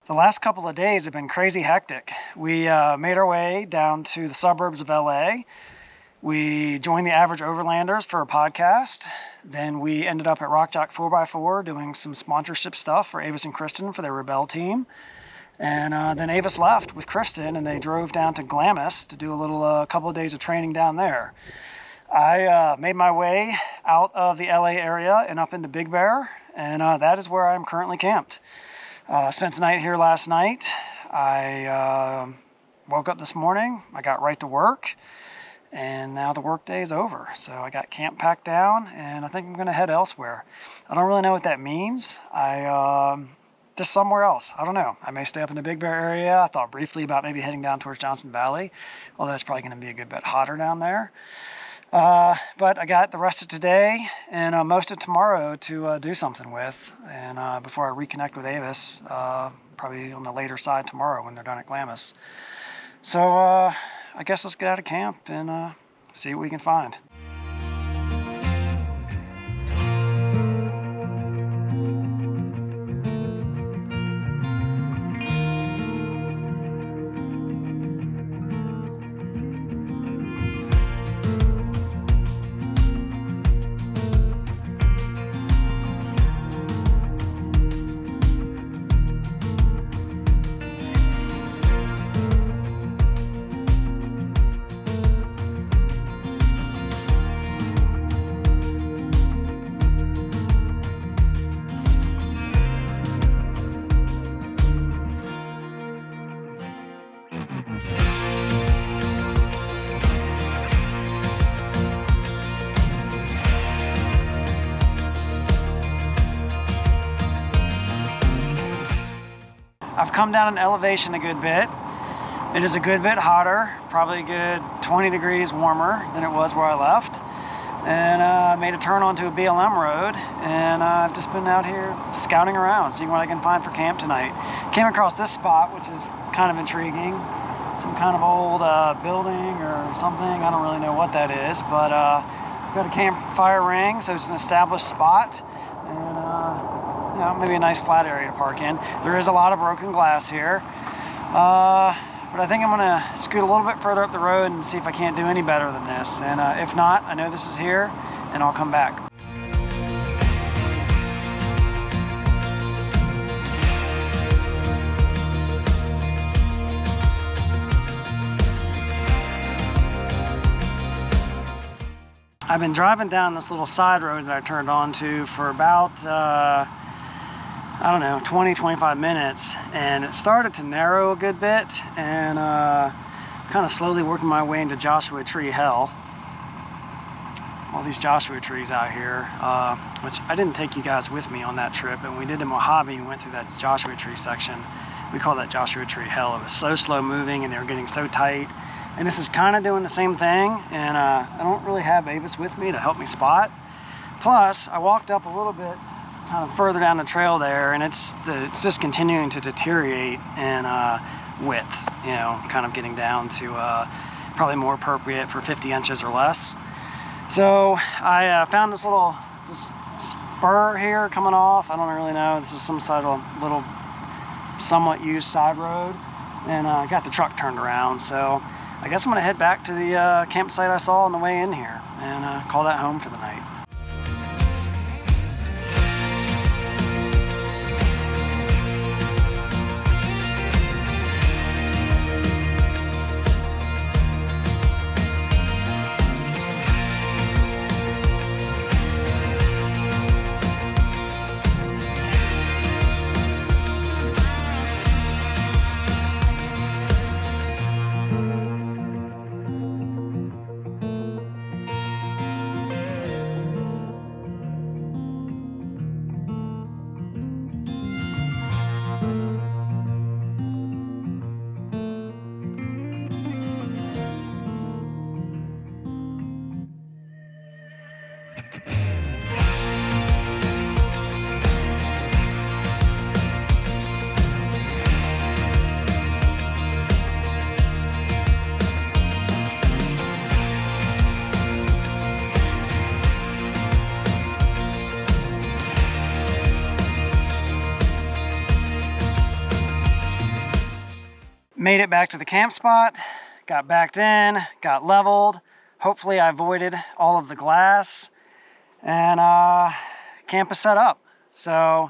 The last couple of days have been crazy hectic. We made our way down to the suburbs of LA. We joined the Average Overlanders for a podcast. Then we ended up at Rock Jock 4x4 doing some sponsorship stuff for Avis and Kristen for their Rebel team. And then Avis left with Kristen and they drove down to Glamis to do a couple of days of training down there. I made my way out of the LA area and up into Big Bear, and that is where I'm currently camped. Spent the night here last night. I woke up this morning, I got right to work, and now the work day is over. So I got camp packed down, and I think I'm going to head elsewhere. I don't really know what that means. Just somewhere else. I don't know. I may stay up in the Big Bear area. I thought briefly about maybe heading down towards Johnson Valley, although it's probably going to be a good bit hotter down there. But I got the rest of today and most of tomorrow to do something with, and before I reconnect with Avis, probably on the later side tomorrow when they're done at Glamis. So I guess let's get out of camp and see what we can find. I've come down in elevation a good bit. It is a good bit hotter, probably a good 20 degrees warmer than it was where I left. And I made a turn onto a BLM road, and I've just been out here scouting around, seeing what I can find for camp tonight. Came across this spot, which is kind of intriguing. Some kind of old building or something. I don't really know what that is, but it's got a campfire ring, so it's an established spot. And maybe a nice flat area to park in. There is a lot of broken glass here. But I think I'm gonna scoot a little bit further up the road and see if I can't do any better than this. And if not, I know this is here and I'll come back. I've been driving down this little side road that I turned onto for about, 20, 25 minutes, and it started to narrow a good bit, and kind of slowly working my way into Joshua Tree Hell. All these Joshua trees out here, which I didn't take you guys with me on that trip, but when we did the Mojave, we went through that Joshua Tree section. We call that Joshua Tree Hell. It was so slow moving, and they were getting so tight. And this is kind of doing the same thing, and I don't really have Avis with me to help me spot. Plus, I walked up a little bit kind of further down the trail there, and it's just continuing to deteriorate in width, kind of getting down to probably more appropriate for 50 inches or less. So I found this spur here coming off. I don't really know. This is some sort of little somewhat used side road, and I got the truck turned around. So I guess I'm gonna head back to the campsite I saw on the way in here and call that home for the night. made it back to the camp spot, got backed in, got leveled. Hopefully I avoided all of the glass, and camp is set up. So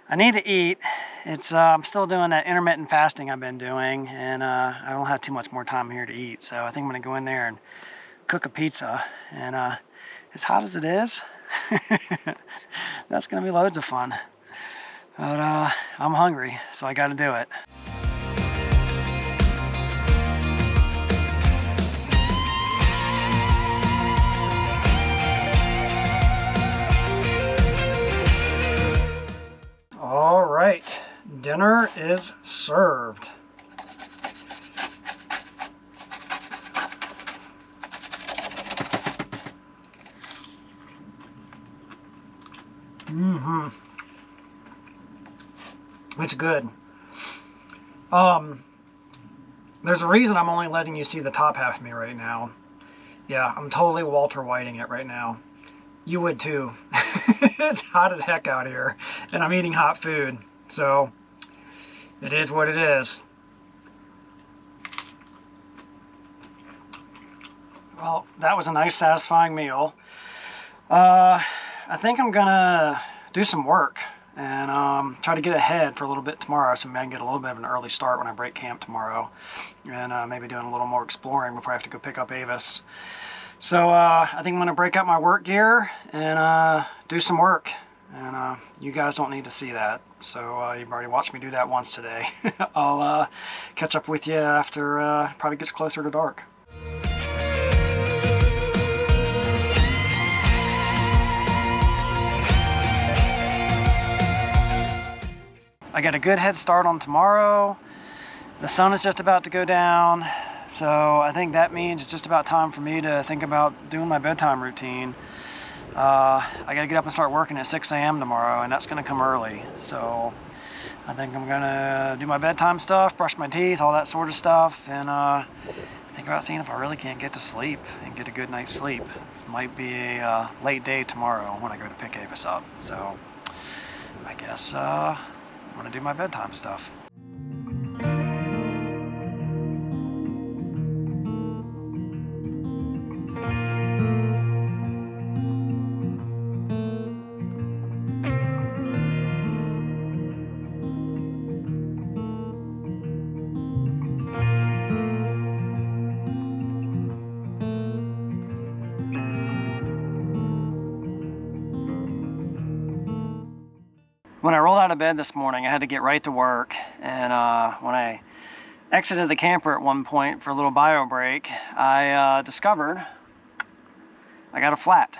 I need to eat. I'm still doing that intermittent fasting I've been doing, and I don't have too much more time here to eat. So I think I'm gonna go in there and cook a pizza, and as hot as it is, that's gonna be loads of fun. But I'm hungry, so I gotta do it. All right, dinner is served. It's good. There's a reason I'm only letting you see the top half of me right now. Yeah, I'm totally Walter Whiting it right now. You would too. It's hot as heck out here, and I'm eating hot food, so it is what it is. Well, that was a nice, satisfying meal. I think I'm gonna do some work and try to get ahead for a little bit tomorrow, so maybe I can get a little bit of an early start when I break camp tomorrow, and maybe doing a little more exploring before I have to go pick up Avis. So I think I'm going to break out my work gear and do some work, and you guys don't need to see that, so you've already watched me do that once today. I'll catch up with you after probably gets closer to dark. I got a good head start on tomorrow. The sun is just about to go down, so I think that means it's just about time for me to think about doing my bedtime routine. I gotta get up and start working at 6 a.m. tomorrow, and that's gonna come early. So I think I'm gonna do my bedtime stuff, brush my teeth, all that sort of stuff, and think about seeing if I really can't get to sleep and get a good night's sleep. It might be a late day tomorrow when I go to pick Avis up. So I guess I'm gonna do my bedtime stuff. When I rolled out of bed this morning, I had to get right to work, and when I exited the camper at one point for a little bio break, I discovered I got a flat.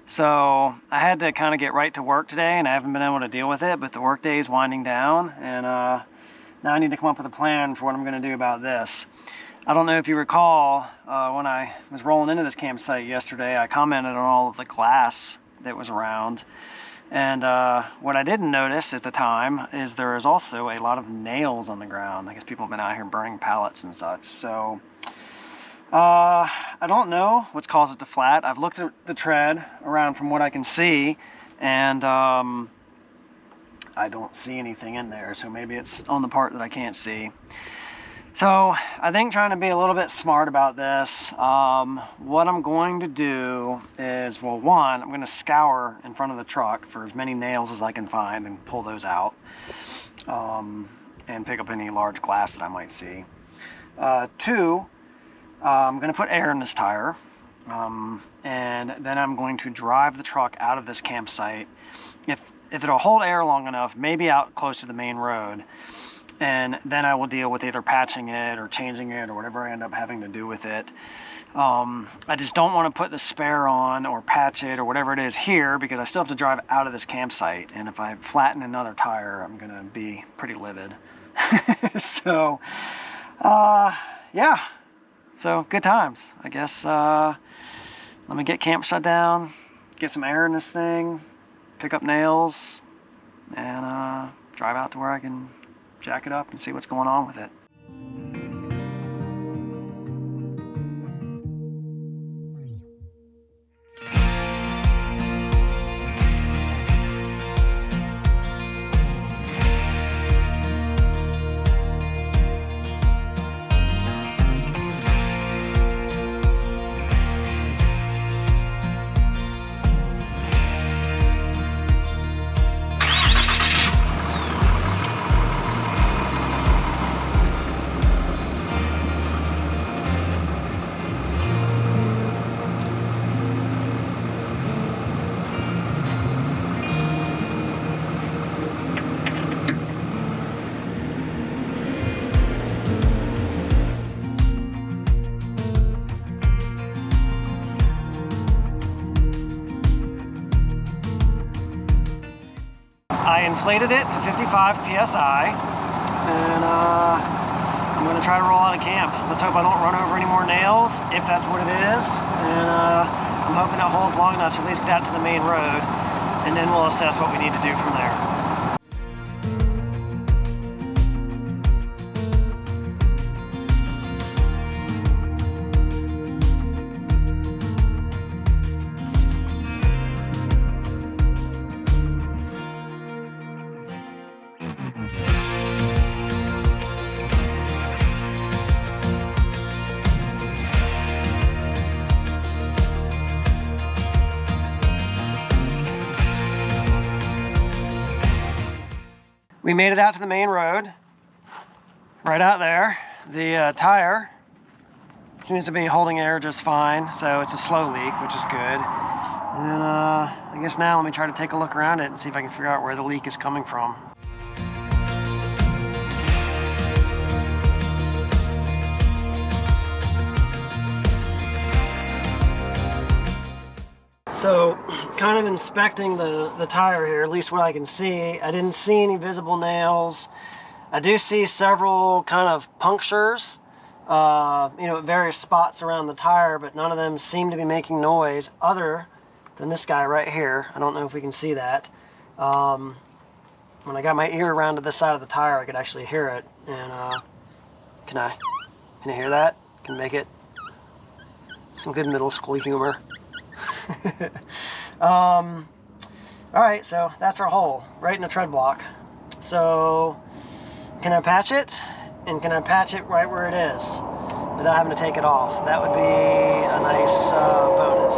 So I had to kind of get right to work today, and I haven't been able to deal with it, but the work day is winding down, and now I need to come up with a plan for what I'm going to do about this. I don't know if you recall, when I was rolling into this campsite yesterday, I commented on all of the glass that was around. And what I didn't notice at the time is there is also a lot of nails on the ground. I guess people have been out here burning pallets and such. So I don't know what's caused it to flat. I've looked at the tread around from what I can see, and I don't see anything in there. So maybe it's on the part that I can't see. So I think trying to be a little bit smart about this, what I'm going to do is, well, one, I'm going to scour in front of the truck for as many nails as I can find and pull those out, and pick up any large glass that I might see. Two, I'm going to put air in this tire, and then I'm going to drive the truck out of this campsite. If it'll hold air long enough, maybe out close to the main road. And then I will deal with either patching it or changing it or whatever I end up having to do with it. I just don't want to put the spare on or patch it or whatever it is here, because I still have to drive out of this campsite. And if I flatten another tire, I'm going to be pretty livid. So, yeah. So, good times. I guess let me get camp shut down, get some air in this thing, pick up nails, and drive out to where I can jack it up and see what's going on with it. inflated it to 55 PSI, and I'm gonna try to roll out of camp. Let's hope I don't run over any more nails, if that's what it is, and I'm hoping it holds long enough to at least get out to the main road, and then we'll assess what we need to do from there. We made it out to the main road, right out there. The tire seems to be holding air just fine, so it's a slow leak, which is good. And I guess now let me try to take a look around it and see if I can figure out where the leak is coming from. So, kind of inspecting the tire here, at least what I can see. I didn't see any visible nails. I do see several kind of punctures, at various spots around the tire, but none of them seem to be making noise other than this guy right here. I don't know if we can see that. When I got my ear around to this side of the tire, I could actually hear it. And can I hear that? Can make it some good middle school humor. All right, so that's our hole, right in the tread block. So can I patch it? And can I patch it right where it is without having to take it off? That would be a nice bonus.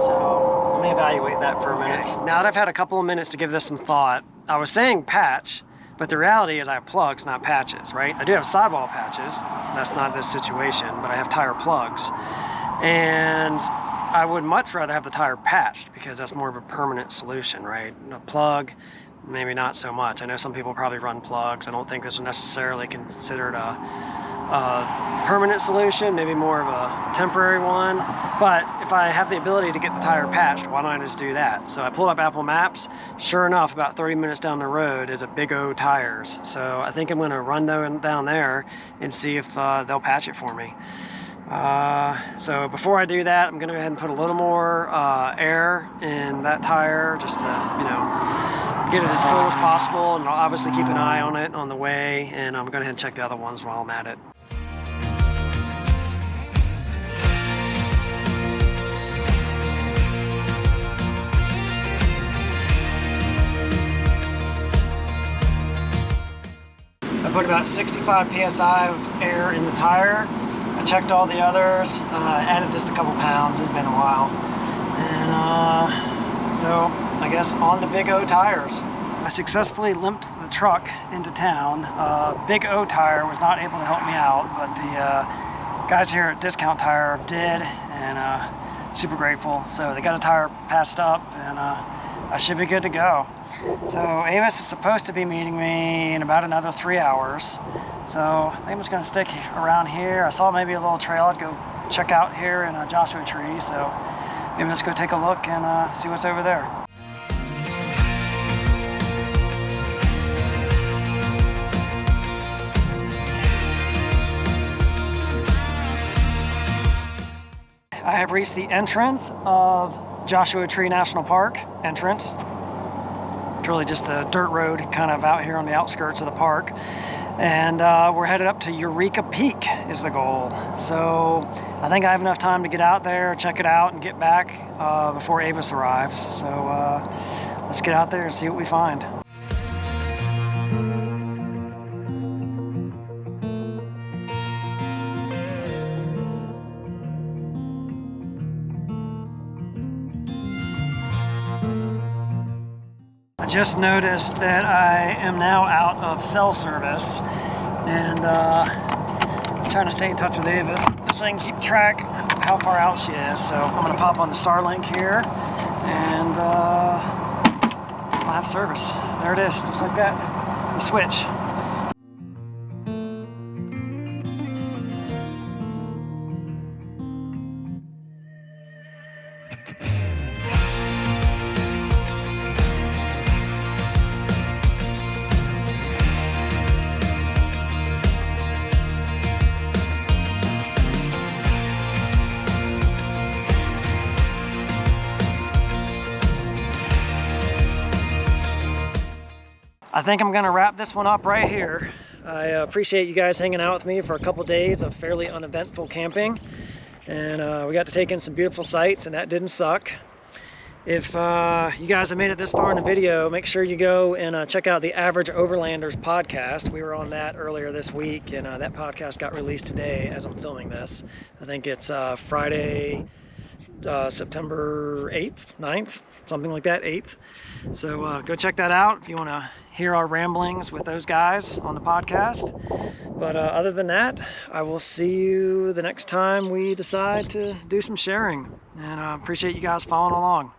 So let me evaluate that for a minute. Okay. Now that I've had a couple of minutes to give this some thought, I was saying patch, but the reality is I have plugs, not patches, right? I do have sidewall patches. That's not this situation, but I have tire plugs. And I would much rather have the tire patched because that's more of a permanent solution, right? A plug, maybe not so much. I know some people probably run plugs. I don't think this is necessarily considered a permanent solution, maybe more of a temporary one. But if I have the ability to get the tire patched, why don't I just do that? So I pulled up Apple Maps. Sure enough, about 30 minutes down the road is a Big O Tires. So I think I'm gonna run down there and see if they'll patch it for me. So before I do that, I'm going to go ahead and put a little more air in that tire just to, get it as full as possible, and I'll obviously keep an eye on it on the way, and I'm going to go ahead and check the other ones while I'm at it. I put about 65 PSI of air in the tire. I checked all the others, added just a couple pounds. It's been a while. And so I guess on to Big O Tires. I successfully limped the truck into town. Big O Tire was not able to help me out, but the guys here at Discount Tire did, and super grateful. So they got a tire patched up, and I should be good to go. So Avis is supposed to be meeting me in about another 3 hours. So I think I'm just gonna stick around here. I saw maybe a little trail I'd go check out here in a Joshua Tree. So maybe let's go take a look and see what's over there. I have reached the entrance of Joshua Tree National Park entrance. It's really just a dirt road kind of out here on the outskirts of the park. And we're headed up to Eureka Peak is the goal. So I think I have enough time to get out there, check it out, and get back before Avis arrives. So let's get out there and see what we find. I just noticed that I am now out of cell service, and I'm trying to stay in touch with Avis just so I can keep track of how far out she is. So I'm going to pop on the Starlink here, and I'll have service. There it is, just like that, the switch. I think I'm gonna wrap this one up right here. I appreciate you guys hanging out with me for a couple days of fairly uneventful camping. And we got to take in some beautiful sights, and that didn't suck. If you guys have made it this far in the video, make sure you go and check out the Average Overlanders podcast. We were on that earlier this week, and that podcast got released today as I'm filming this. I think it's Friday, September 8th, 9th, something like that, 8th. So go check that out if you want to hear our ramblings with those guys on the podcast. But other than that, I will see you the next time we decide to do some sharing. And I appreciate you guys following along.